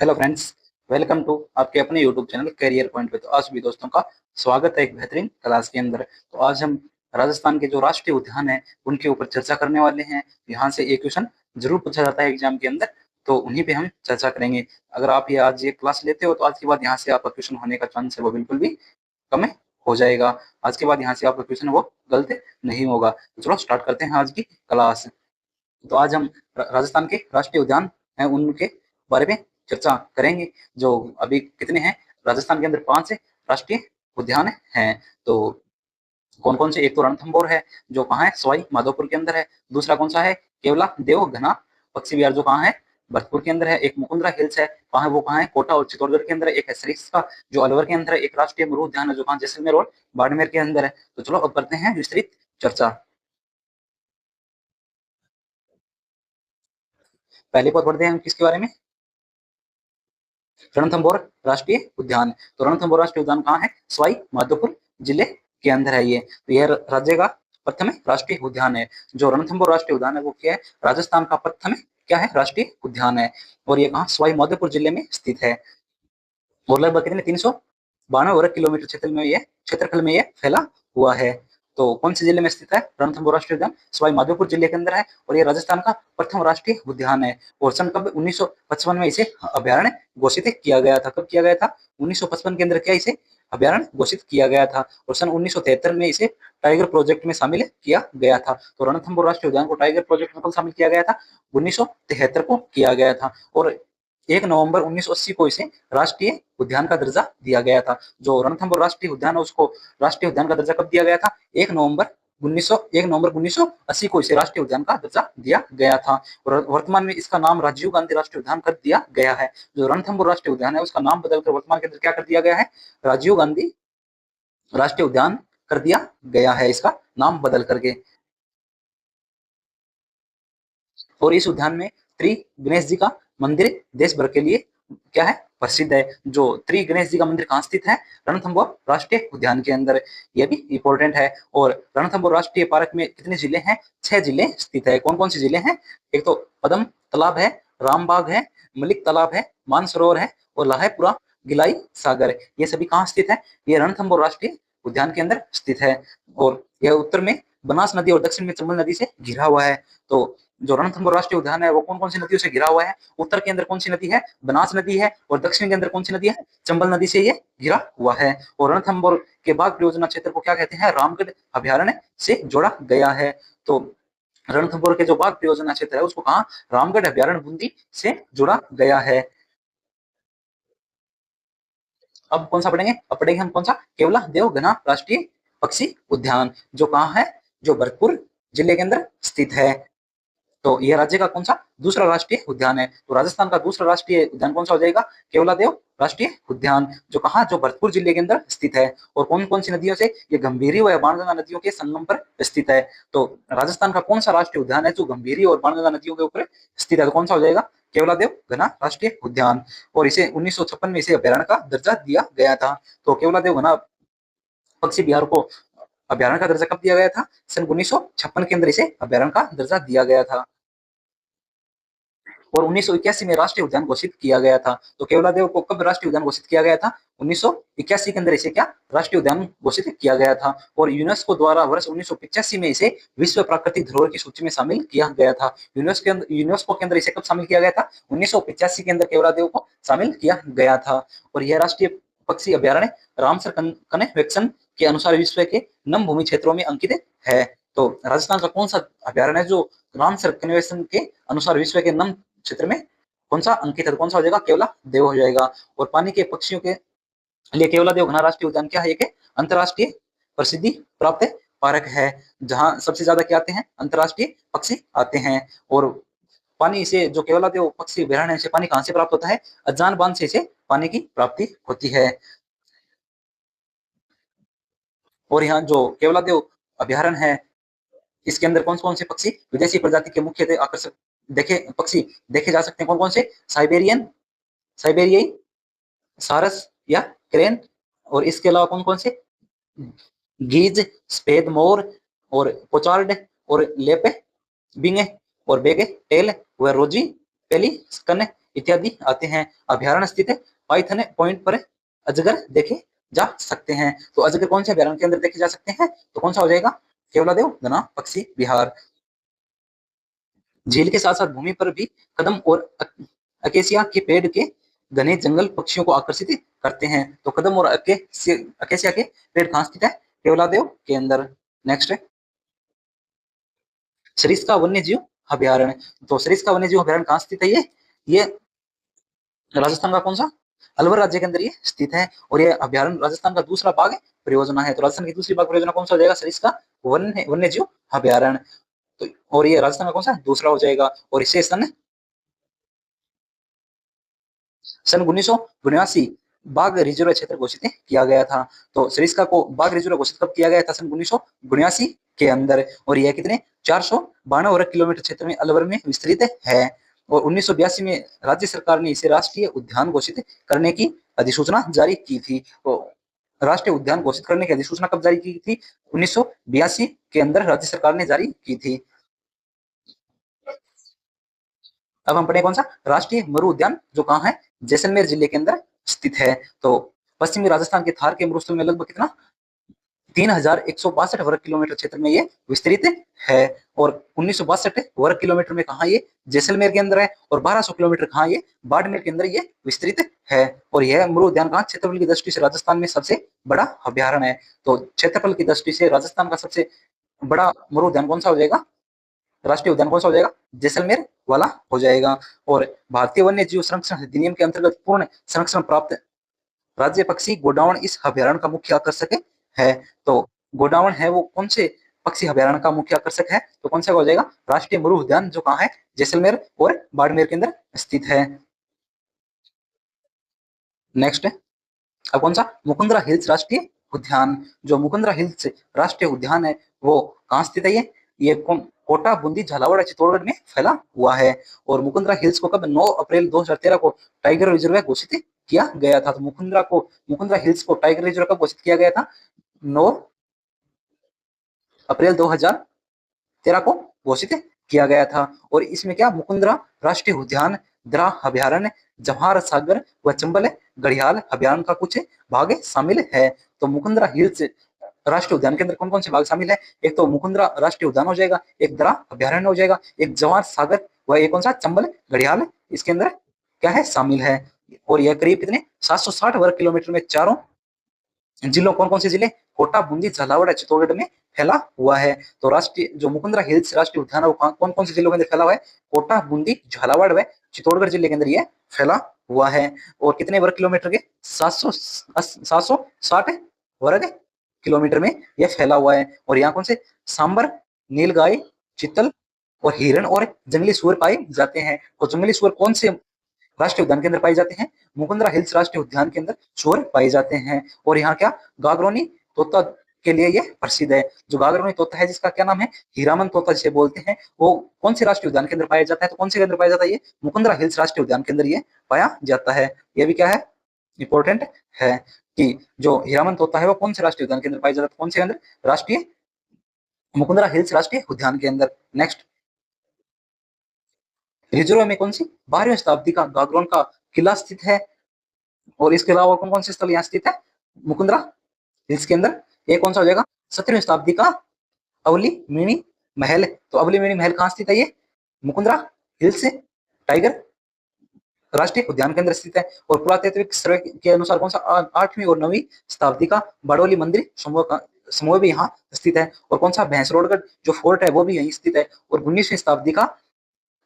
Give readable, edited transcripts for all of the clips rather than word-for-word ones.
Hello friends, welcome to आपके अपने YouTube channel career point पे। तो आज भी दोस्तों का स्वागत है एक बेहतरीन क्लास के अंदर। तो आज हम राजस्थान के जो राष्ट्रीय उद्यान है उनके ऊपर चर्चा करने वाले हैं। यहाँ से एक क्वेश्चन जरूर पूछा जाता है एग्जाम के अंदर, तो उन्हीं पे हम चर्चा करेंगे। अगर आप ये आज ये क्लास लेते हो तो आज के बाद यहाँ से आपका क्वेश्चन होने का चांस है वो बिल्कुल भी कम हो जाएगा। आज के बाद यहाँ से आपका क्वेश्चन वो गलत नहीं होगा। तो चलो स्टार्ट करते हैं आज की क्लास। तो आज हम राजस्थान के राष्ट्रीय उद्यान हैं उनके बारे में चर्चा करेंगे। जो अभी कितने हैं राजस्थान के अंदर, 5 राष्ट्रीय उद्यान हैं। तो कौन कौन से? एक तो रणथंभौर है जो कहाँ है, सवाई माधोपुर के अंदर है। दूसरा कौन सा है? केवला देव घना पक्षी विहार जो कहाँ है, भरतपुर के अंदर है। एक मुकुंदरा हिल्स है, कहाँ है वो, कहाँ है, कोटा और चित्तौड़गढ़ के अंदर है। एक है सरिस्का जो अलवर के अंदर है। एक राष्ट्रीय मरु उद्यान है जो कहाँ, जैसलमेर और बाड़मेर के अंदर है। तो चलो अब करते हैं विस्तृत चर्चा। पहले बात बढ़ते हैं हम किसके बारे में, रणथंभौर राष्ट्रीय उद्यान। तो रणथंभौर राष्ट्रीय उद्यान कहाँ है, सवाई माधोपुर जिले के अंदर है ये। तो यह राज्य का प्रथम राष्ट्रीय उद्यान है। जो रणथंभौर राष्ट्रीय उद्यान है वो क्या है, राजस्थान का प्रथम क्या है, राष्ट्रीय उद्यान है। और ये कहाँ, सवाई माधोपुर जिले में स्थित है। और लगभग कितने, 392 वर्ग किलोमीटर क्षेत्रफल में ये फैला हुआ है। तो कौन से जिले में स्थित है रणथंभौर राष्ट्रीय उद्यान, सवाई माधोपुर जिले के अंदर है। और ये राजस्थान का प्रथम राष्ट्रीय उद्यान है। और सन कब, 1955 में इसे अभ्यारण्य घोषित किया गया था। कब किया गया था, 1955 के अंदर क्या इसे अभ्यारण्य घोषित किया गया था। और सन 1973 में इसे टाइगर प्रोजेक्ट में शामिल किया गया था। तो रणथंभौर राष्ट्रीय उद्यान को टाइगर प्रोजेक्ट में कब शामिल किया गया था, 1973 को किया गया था। और 1 नवंबर 1980 को इसे राष्ट्रीय उद्यान का दर्जा दिया गया था। जो रणथंभौर राष्ट्रीय उद्यान है उसको राष्ट्रीय उद्यान का दर्जा कब दिया गया था, 1 नवंबर 1980 को इसे राष्ट्रीय उद्यान का दर्जा दिया गया था। और वर्तमान में इसका नाम राजीव गांधी राष्ट्रीय उद्यान कर दिया गया है। जो रणथंभौर राष्ट्रीय उद्यान है उसका नाम बदलकर वर्तमान के अंदर क्या कर दिया गया है, राजीव गांधी राष्ट्रीय उद्यान कर दिया गया है, इसका नाम बदल करके। और इस उद्यान में त्रि गणेश जी का मंदिर देश भर के लिए क्या है, प्रसिद्ध है। जो त्रि गणेश जी का मंदिर कहाँ स्थित है, रणथंभौर राष्ट्रीय उद्यान के अंदर। यह भी इंपॉर्टेंट है। और रणथंभौर राष्ट्रीय पार्क में कितने जिले हैं, 6 जिले स्थित है। कौन कौन से जिले हैं, एक तो पदम तालाब है, रामबाग है, मलिक तालाब है, मानसरोवर है और लाहेपुरा गिलाई सागर। ये सभी कहाँ स्थित है, ये रणथंभौर राष्ट्रीय उद्यान के अंदर स्थित है। और यह उत्तर में बनास नदी और दक्षिण में चंबल नदी से घिरा हुआ है। तो जो रणथंभौर राष्ट्रीय उद्यान है वो कौन कौन सी नदियों से घिरा हुआ है, उत्तर के अंदर कौन सी नदी है, बनास नदी है। और दक्षिण के अंदर कौन सी नदी है, चंबल नदी से ये घिरा हुआ है। और रणथंभौर के बाघ परियोजना क्षेत्र को क्या कहते हैं, रामगढ़ अभ्यारण्य से जोड़ा गया है। तो रणथंभौर के जो बाघ परियोजना क्षेत्र है उसको कहा, रामगढ़ अभ्यारण्य बूंदी से जोड़ा गया है। अब कौन सा पढ़ेंगे, अब पढ़ेंगे हम कौन सा, केवला देव घना राष्ट्रीय पक्षी उद्यान जो कहाँ है, जो भरतपुर जिले के अंदर स्थित है। तो यह राज्य का कौन सा, दूसरा राष्ट्रीय उद्यान है। तो राजस्थान का दूसरा राष्ट्रीय उद्यान कौन सा हो जाएगा, केवलादेव राष्ट्रीय उद्यान जो कहाँ, जो भरतपुर जिले के अंदर स्थित है। और कौन कौन सी नदियों से, ये गंभीरी व बाणगंगा नदियों के संगम पर स्थित है। तो राजस्थान का कौन सा राष्ट्रीय उद्यान है जो गंभीरी और बाणगंगा नदियों के ऊपर स्थित है, तो कौन सा हो जाएगा, केवलादेव घना राष्ट्रीय उद्यान। और इसे 1956 में इसे अभ्यारण्य का दर्जा दिया गया था। तो केवलादेव घना पक्षी बिहार को अभ्यारण्य का दर्जा कब दिया गया था, सन 1956 के अंदर इसे अभ्यारण्य का दर्जा दिया गया था। और 1981 में राष्ट्रीय उद्यान घोषित किया गया था। तो केवलादेव को कब राष्ट्रीय उद्यान घोषित किया गया था, 1981 के अंदर इसे क्या, राष्ट्रीय उद्यान घोषित किया गया था। और यूनेस्को द्वारा वर्ष 1985 में इसे विश्व प्राकृतिक धरोहर की सूची में शामिल किया गया था। यूनेस्को के अंदर इसे कब शामिल किया गया था, 1985 के अंदर केवलादेव को शामिल किया गया था। और यह राष्ट्रीय पक्षी अभ्यारण्य रामसर कन्वेंशन के अनुसार विश्व के नम भूमि क्षेत्रों में अंकित है। तो राजस्थान का कौन सा अभ्यारण्य है जो रामसर कन्वेंशन के अनुसार विश्व के नम क्षेत्र में कौन सा अंकित है, कौन सा हो जाएगा, केवला देव हो जाएगा। और पानी के पक्षियों के लिए केवला देव घना राष्ट्रीय उद्यान क्या है, एक अंतरराष्ट्रीय प्रसिद्धि प्राप्त पार्क है। जहां सबसे ज्यादा क्या आते हैं, अंतरराष्ट्रीय पक्षी आते हैं। और पानी से जो केवला देव पक्षी अभ्यारण्य से पानी कहां से प्राप्त होता है, अजान बांध से इसे पानी की प्राप्ति होती है। और यहाँ जो केवला देव अभ्यारण्य है इसके अंदर कौन कौन से पक्षी, विदेशी प्रजाति के मुख्य आकर्षक देखे पक्षी देखे जा सकते हैं, कौन कौन से, साइबेरियाई सारस या क्रेन। और इसके अलावा कौन कौन से, गीज, सफेद मोर और पोचार्ड और लेपे बिंगे और बेगे टेल व रोजी पेलिकन इत्यादि आते हैं। अभ्यारण्य स्थित है पाइथन पॉइंट पर अजगर देखे जा सकते हैं। तो अजगर कौन से अभ्यारण्य के अंदर देखे जा सकते हैं? तो कौन सा हो जाएगा? केवलादेव घना पक्षी विहार। झील के साथ साथ भूमि पर भी कदम और अकेसिया के पेड़ के घने जंगल पक्षियों को आकर्षित करते हैं। तो कदम और अकेसिया के पेड़ कहाँ स्थित है? केवलादेव के अंदर। नेक्स्ट है सरिस्का वन्य जीव अभ्यारण्य। तो सरिस्का वन्य जीव अभ्यारण्य कहाँ स्थित है? ये राजस्थान का कौन सा? अलवर राज्य के अंदर ये स्थित है। और ये अभ्यारण्य राजस्थान का दूसरा भाग परियोजना है। तो राजस्थान की दूसरी भाग परियोजना कौन सा हो जाएगा? सरिस्का वन्य जीव अभ्यारण्य। तो और ये राजस्थान का कौन सा? दूसरा हो जाएगा। और इसे सन 1989 बाघ रिजर्व क्षेत्र घोषित किया गया था। तो सरिस्का को बाघ रिजर्व घोषित कब किया गया था? सन 1989 के अंदर। और यह कितने 452 वर्ग किलोमीटर क्षेत्र में अलवर में विस्तृत है। और 1982 में राज्य सरकार ने इसे राष्ट्रीय उद्यान घोषित करने की अधिसूचना जारी की थी। तो राष्ट्रीय उद्यान घोषित करने की अधिसूचना कब जारी की थी? 1982 के अंदर राज्य सरकार ने जारी की थी। अब हम पढ़े कौन सा? राष्ट्रीय मरु उद्यान, जो कहाँ है? जैसलमेर जिले के अंदर स्थित है। तो पश्चिमी राजस्थान के थार के मरुस्थल में लगभग कितना 3162 वर्ग किलोमीटर क्षेत्र में ये विस्तृत है। और 1962 वर्ग किलोमीटर में कहा ये? जैसलमेर के अंदर है। और 1200 किलोमीटर कहा ये? बाड़मेर के अंदर ये विस्तृत है। और यह मरु उद्यान कहाँ क्षेत्रफल की दृष्टि से राजस्थान में सबसे बड़ा अभ्यारण्य है। तो क्षेत्रफल की दृष्टि से राजस्थान का सबसे बड़ा मरु उद्यान कौन सा हो जाएगा? राष्ट्रीय उद्यान कौन सा हो जाएगा? जैसलमेर वाला हो जाएगा। और भारतीय वन्य जीव संरक्षण अधिनियम के अंतर्गत पूर्ण संरक्षण प्राप्त राज्य पक्षी गोडावण इस अभ्यारण्य का मुख्य आकर्षक है। तो गोडावण है वो कौन से पक्षी अभ्यारण्य का मुख्य आकर्षक है? तो कौन सा हो जाएगा? राष्ट्रीय मरु उद्यान, जो कहाँ है? जैसलमेर और बाड़मेर के अंदर स्थित है। नेक्स्ट है अब कौन सा? मुकुंदरा हिल्स राष्ट्रीय उद्यान। जो मुकुंदरा हिल्स राष्ट्रीय उद्यान है वो कहाँ स्थित है? ये कोटा, बूंदी, झालावाड़, चित्तौड़गढ़ में फैला हुआ है। और मुकुंदरा हिल्स को कब? 9 अप्रैल 2013 को टाइगर रिजर्व घोषित किया गया था। तो मुकुंदरा हिल्स को टाइगर रिजर्व कब घोषित किया गया था? 9 अप्रैल 2013 को घोषित किया गया था। और इसमें क्या? मुकुंदरा राष्ट्रीय उद्यान, द्रा अभ्यारण्य, जवाहर सागर व चंबल घड़ियाल अभ्यारण्य का कुछ भाग शामिल है। तो मुकुंदरा हिल्स राष्ट्रीय उद्यान के अंदर कौन कौन से भाग शामिल है? एक तो मुकुंदरा राष्ट्रीय उद्यान हो जाएगा, एक द्रा अभ्यारण्य हो जाएगा, एक जवाहर सागर व एक कौन सा? चंबल घड़ियाल इसके अंदर क्या है? शामिल है। और यह करीब कितने 760 वर्ग किलोमीटर में चारों जिलों, कौन कौन से जिले? कोटा, बूंदी, झालावाड़, चित्तौड़गढ़ में फैला हुआ है। तो राष्ट्रीय जो मुकुंदरा हिल्स राष्ट्रीय उद्यान है वो कौन कौन से जिलों के अंदर फैला हुआ है? कोटा, बूंदी, झालावाड़ व चित्तौड़गढ़ जिले के अंदर यह फैला हुआ है। और कितने वर्ग किलोमीटर के? 760 वर्ग किलोमीटर में यह फैला हुआ है। और यहाँ कौन से? सांबर, नीलगाय, चित्तल और हिरण और जंगली सुअर पाए जाते हैं। और जंगली सुअर कौन से राष्ट्रीय उद्यान के अंदर पाए जाते हैं? मुकुंदरा हिल्स राष्ट्रीय उद्यान के अंदर सुअर पाए जाते हैं। और यहाँ क्या? गागरोनी तोता के लिए यह प्रसिद्ध है। जो गागरोनी तोता है जिसका क्या नाम है? हीरामन तोता जिसे बोलते हैं, वो कौन से राष्ट्रीय उद्यान के अंदर पाया जाता है? तो कौन से के अंदर पाया जाता है? ये मुकुंदरा हिल्स राष्ट्रीय उद्यान के अंदर ये पाया जाता है। ये भी क्या है? इंपॉर्टेंट है कि जो हीरामन तोता है वो कौन से राष्ट्रीय उद्यान के अंदर पाया जाता है? कौन से के अंदर? राष्ट्रीय मुकुंदरा हिल्स राष्ट्रीय उद्यान के अंदर। नेक्स्ट, रिजर्व में कौन सी? 12वीं शताब्दी का गागरोन का किला स्थित है। और इसके अलावा कौन कौन से स्थल यहाँ स्थित है मुकुंदरा हिल्स के अंदर? ये कौन सा हो जाएगा? 17वीं शताब्दी का अवली मिनी महल। तो अवली मिनी महल कहाँ स्थित है? ये मुकुंदरा हिल्स टाइगर राष्ट्रीय उद्यान के अंदर स्थित है। और पुरातात्विक सर्वे के अनुसार कौन सा? 8वीं और 9वीं शताब्दी का बड़ोली मंदिर समूह भी यहाँ स्थित है। और कौन सा? भैंसरोडगढ़ जो फोर्ट है वो भी यहीं स्थित है। और 19वीं शताब्दी का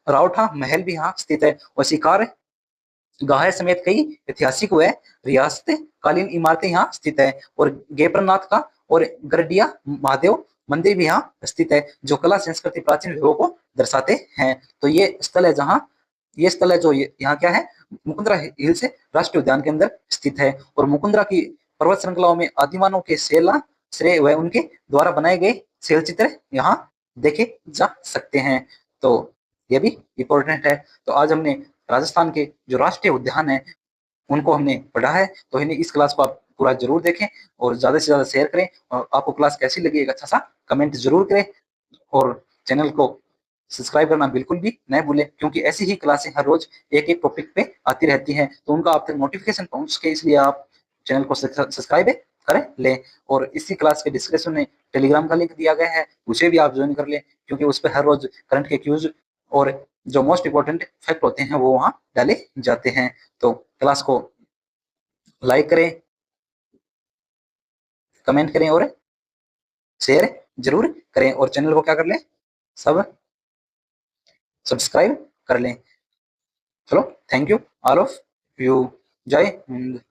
रावठा महल भी यहाँ स्थित है। और शिकार गाह समेत कई ऐतिहासिक व रियासत कालीन इमारतें यहाँ स्थित है। और गेपरनाथ का और गरडिया महादेव मंदिर भी यहाँ स्थित है, जो कला संस्कृति प्राचीन विभव को दर्शाते हैं। तो ये स्थल है जहाँ ये स्थल है जो यहाँ क्या है? मुकुंदरा हिल्स राष्ट्रीय उद्यान के अंदर स्थित है। और मुकुंदरा की पर्वत श्रृंखलाओं में आदिमानव के सेला श्रेय व उनके द्वारा बनाए गए शैल चित्र यहाँ देखे जा सकते हैं। तो ये भी इंपॉर्टेंट है। तो आज हमने राजस्थान के जो राष्ट्रीय उद्यान है उनको हमने पढ़ा है। तो इन्हें इस क्लास को आप पूरा जरूर देखें और ज्यादा से ज्यादा शेयर करें। और आपको क्लास कैसी लगी एक अच्छा सा कमेंट जरूर करें। और चैनल को सब्सक्राइब करना बिल्कुल भी न भूलें, क्योंकि ऐसी ही क्लासें हर रोज एक एक टॉपिक पे आती रहती हैं, तो उनका आप तक नोटिफिकेशन पहुंच सके इसलिए आप चैनल को सब्सक्राइब कर लें। और इसी क्लास के डिस्क्रिप्शन में टेलीग्राम का लिंक दिया गया है, उसे भी आप ज्वाइन कर लें, क्योंकि उस पर हर रोज करंट के क्यूज और जो मोस्ट इंपॉर्टेंट फैक्ट होते हैं वो वहाँ डाले जाते हैं। तो क्लास को लाइक करें, कमेंट करें और शेयर जरूर करें, और चैनल को क्या कर लें, सब सब्सक्राइब कर लें। चलो, thank you all of you. जय हिंद।